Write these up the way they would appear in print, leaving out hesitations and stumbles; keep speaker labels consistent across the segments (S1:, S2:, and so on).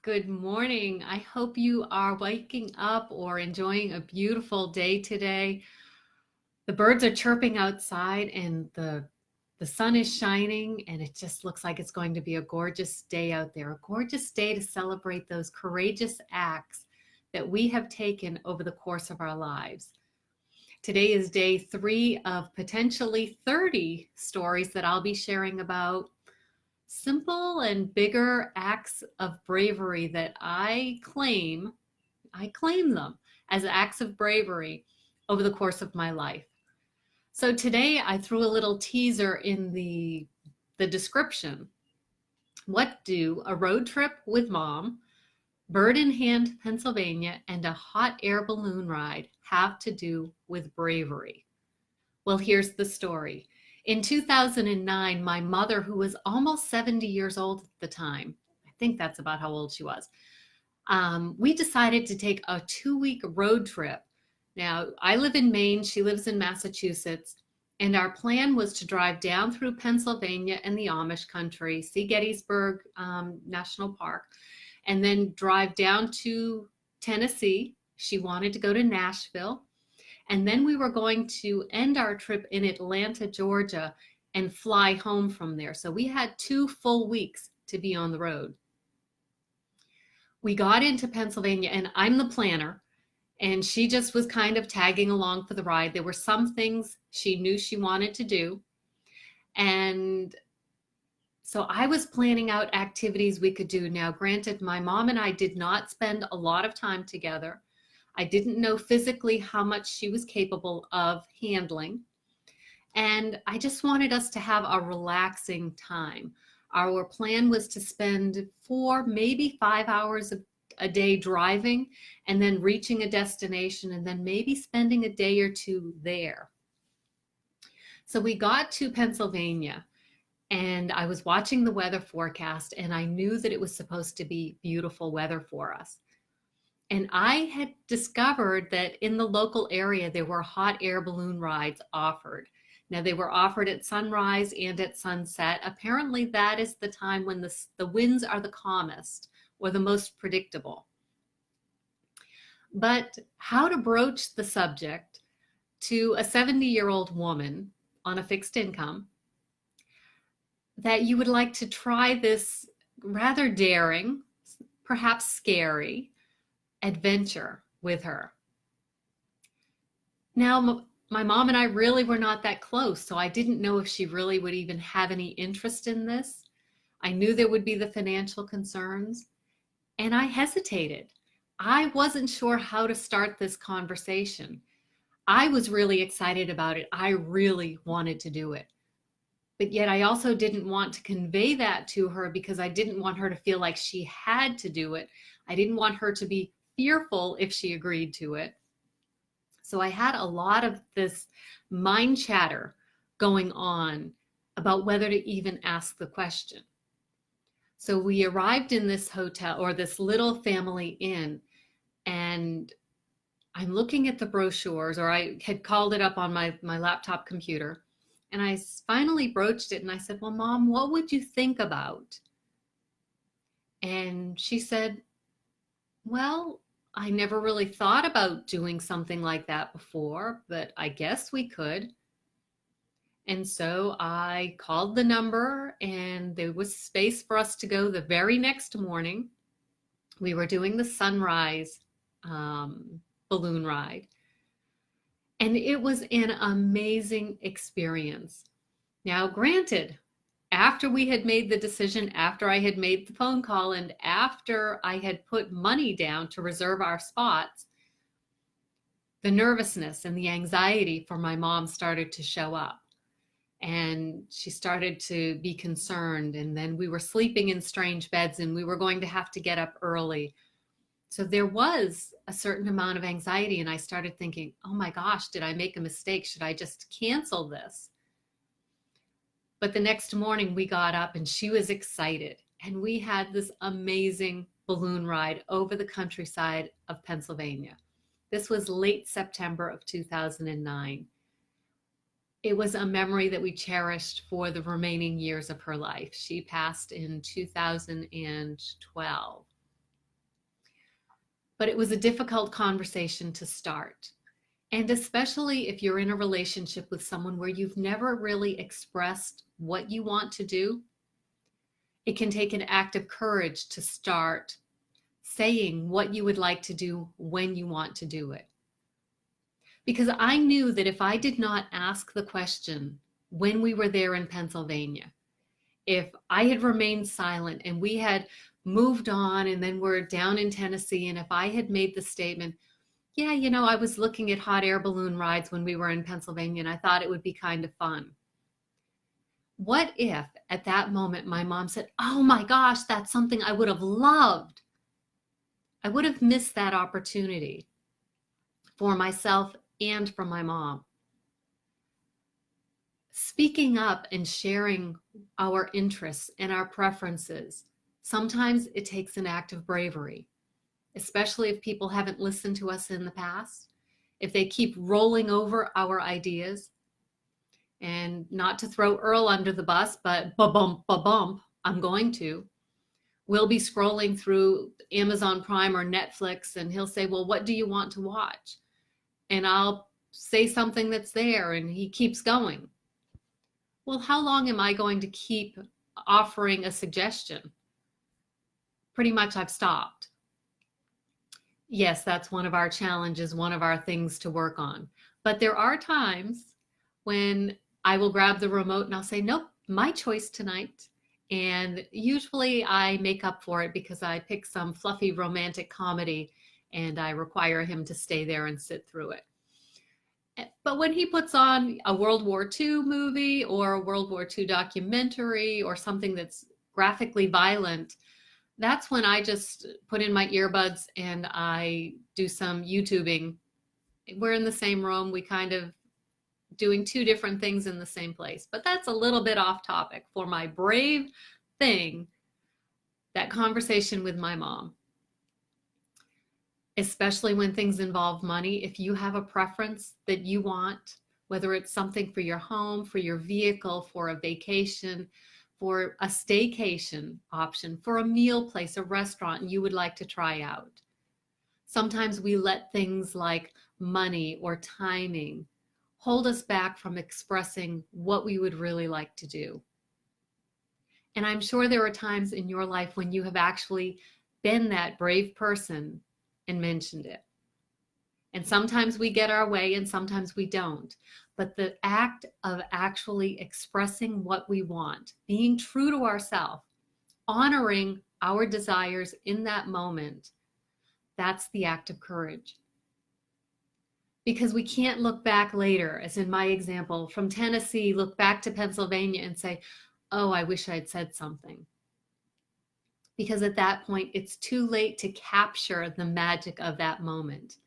S1: Good morning. I hope you are waking up or enjoying a beautiful day today. The birds are chirping outside and the sun is shining and it just looks like it's going to be a gorgeous day out there. A gorgeous day to celebrate those courageous acts that we have taken over the course of our lives. Today is day 3 of potentially 30 stories that I'll be sharing about simple and bigger acts of bravery that I claim them as acts of bravery over the course of my life. So today I threw a little teaser in the description. What do a road trip with mom, bird in hand Pennsylvania, and a hot air balloon ride have to do with bravery? Well, here's the story. In 2009, my mother, who was almost 70 years old at the time, I think that's about how old she was, we decided to take a 2-week road trip. Now, I live in Maine, she lives in Massachusetts, and our plan was to drive down through Pennsylvania and the Amish country, see Gettysburg National Park, and then drive down to Tennessee. She wanted to go to Nashville. And then we were going to end our trip in Atlanta, Georgia, and fly home from there. So we had 2 full weeks to be on the road. We got into Pennsylvania, and I'm the planner, and she just was kind of tagging along for the ride. There were some things she knew she wanted to do. And so I was planning out activities we could do. Now, granted, my mom and I did not spend a lot of time together. I didn't know physically how much she was capable of handling. And I just wanted us to have a relaxing time. Our plan was to spend 4, maybe 5 hours a day driving and then reaching a destination and then maybe spending a day or 2 there. So we got to Pennsylvania and I was watching the weather forecast and I knew that it was supposed to be beautiful weather for us. And I had discovered that in the local area, there were hot air balloon rides offered. Now, they were offered at sunrise and at sunset. Apparently, that is the time when the winds are the calmest or the most predictable. But how to broach the subject to a 70-year-old woman on a fixed income that you would like to try this rather daring, perhaps scary, adventure with her. Now, my mom and I really were not that close, so I didn't know if she really would even have any interest in this. I knew there would be the financial concerns, and I hesitated. I wasn't sure how to start this conversation. I was really excited about it. I really wanted to do it. But yet I also didn't want to convey that to her because I didn't want her to feel like she had to do it. I didn't want her to be fearful if she agreed to it. So I had a lot of this mind chatter going on about whether to even ask the question. So we arrived in this hotel or this little family inn, and I'm looking at the brochures, or I had called it up on my laptop computer, and I finally broached it and I said, well, Mom, what would you think about? And she said, well, I never really thought about doing something like that before, but I guess we could. And so I called the number and there was space for us to go the very next morning. We were doing the sunrise balloon ride. And it was an amazing experience. Now, granted, after we had made the decision, after I had made the phone call, and after I had put money down to reserve our spots, the nervousness and the anxiety for my mom started to show up. And she started to be concerned. And then we were sleeping in strange beds and we were going to have to get up early. So there was a certain amount of anxiety. And I started thinking, oh my gosh, did I make a mistake? Should I just cancel this? But the next morning we got up and she was excited. And we had this amazing balloon ride over the countryside of Pennsylvania. This was late September of 2009. It was a memory that we cherished for the remaining years of her life. She passed in 2012. but it was a difficult conversation to start. And especially if you're in a relationship with someone where you've never really expressed what you want to do, it can take an act of courage to start saying what you would like to do when you want to do it. Because I knew that if I did not ask the question when we were there in Pennsylvania, if I had remained silent and we had moved on and then we're down in Tennessee, and if I had made the statement, yeah, I was looking at hot air balloon rides when we were in Pennsylvania and I thought it would be kind of fun. What if at that moment my mom said, oh my gosh, that's something I would have loved? I would have missed that opportunity for myself and for my mom. Speaking up and sharing our interests and our preferences, sometimes it takes an act of bravery, especially if people haven't listened to us in the past, if they keep rolling over our ideas. And not to throw Earl under the bus, but ba-bump, ba-bump, I'm going to. We'll be scrolling through Amazon Prime or Netflix, and he'll say, well, what do you want to watch? And I'll say something that's there, and he keeps going. Well, how long am I going to keep offering a suggestion? Pretty much I've stopped. Yes, that's one of our challenges, one of our things to work on. But there are times when I will grab the remote and I'll say, nope, my choice tonight. And usually I make up for it because I pick some fluffy romantic comedy and I require him to stay there and sit through it. But when he puts on a World War II movie or a World War II documentary or something that's graphically violent, that's when I just put in my earbuds and I do some YouTubing. We're in the same room. We kind of doing two different things in the same place. But that's a little bit off topic for my brave thing, that conversation with my mom. Especially when things involve money, if you have a preference that you want, whether it's something for your home, for your vehicle, for a vacation, for a staycation option, for a meal place, a restaurant you would like to try out. Sometimes we let things like money or timing hold us back from expressing what we would really like to do. And I'm sure there are times in your life when you have actually been that brave person and mentioned it. And sometimes we get our way and sometimes we don't. But the act of actually expressing what we want, being true to ourselves, honoring our desires in that moment, that's the act of courage. Because we can't look back later, as in my example, from Tennessee, look back to Pennsylvania and say, oh, I wish I'd said something. Because at that point, it's too late to capture the magic of that moment.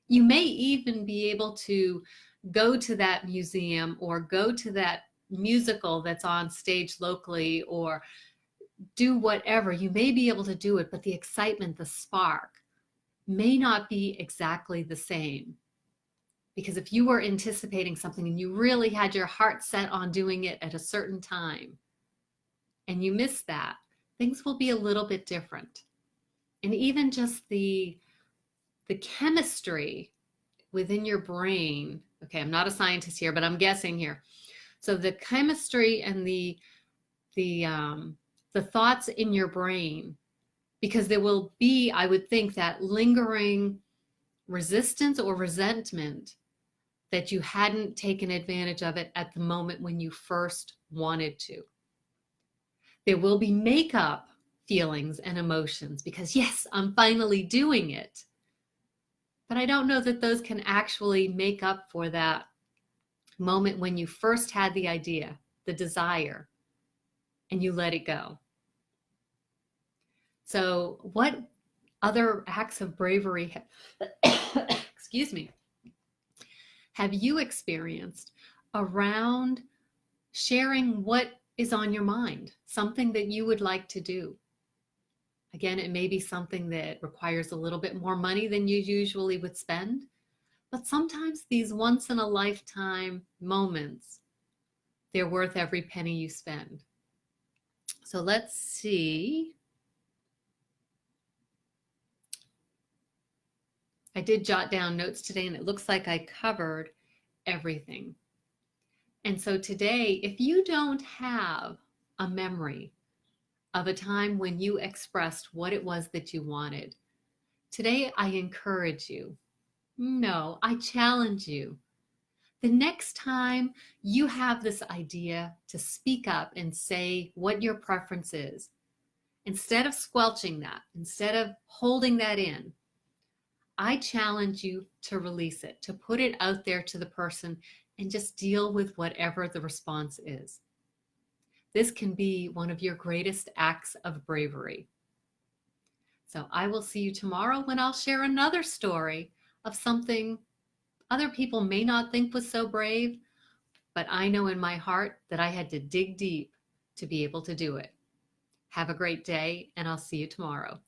S1: You may even be able to go to that museum or go to that musical that's on stage locally or do whatever. You may be able to do it, but the excitement, the spark may not be exactly the same. Because if you were anticipating something and you really had your heart set on doing it at a certain time and you missed that, things will be a little bit different. And even just the chemistry within your brain. Okay, I'm not a scientist here, but I'm guessing here. So the chemistry and the thoughts in your brain, because there will be, I would think, that lingering resistance or resentment that you hadn't taken advantage of it at the moment when you first wanted to. There will be makeup feelings and emotions because, yes, I'm finally doing it. But I don't know that those can actually make up for that moment when you first had the idea, the desire, and you let it go. So what other acts of bravery, excuse me, have you experienced around sharing what is on your mind, something that you would like to do? Again, it may be something that requires a little bit more money than you usually would spend, but sometimes these once in a lifetime moments, they're worth every penny you spend. So let's see. I did jot down notes today, and it looks like I covered everything. And so today, if you don't have a memory of a time when you expressed what it was that you wanted, today I encourage you. No, I challenge you. The next time you have this idea to speak up and say what your preference is, instead of squelching that, instead of holding that in, I challenge you to release it, to put it out there to the person and just deal with whatever the response is. This can be one of your greatest acts of bravery. So I will see you tomorrow when I'll share another story of something other people may not think was so brave, but I know in my heart that I had to dig deep to be able to do it. Have a great day, and I'll see you tomorrow.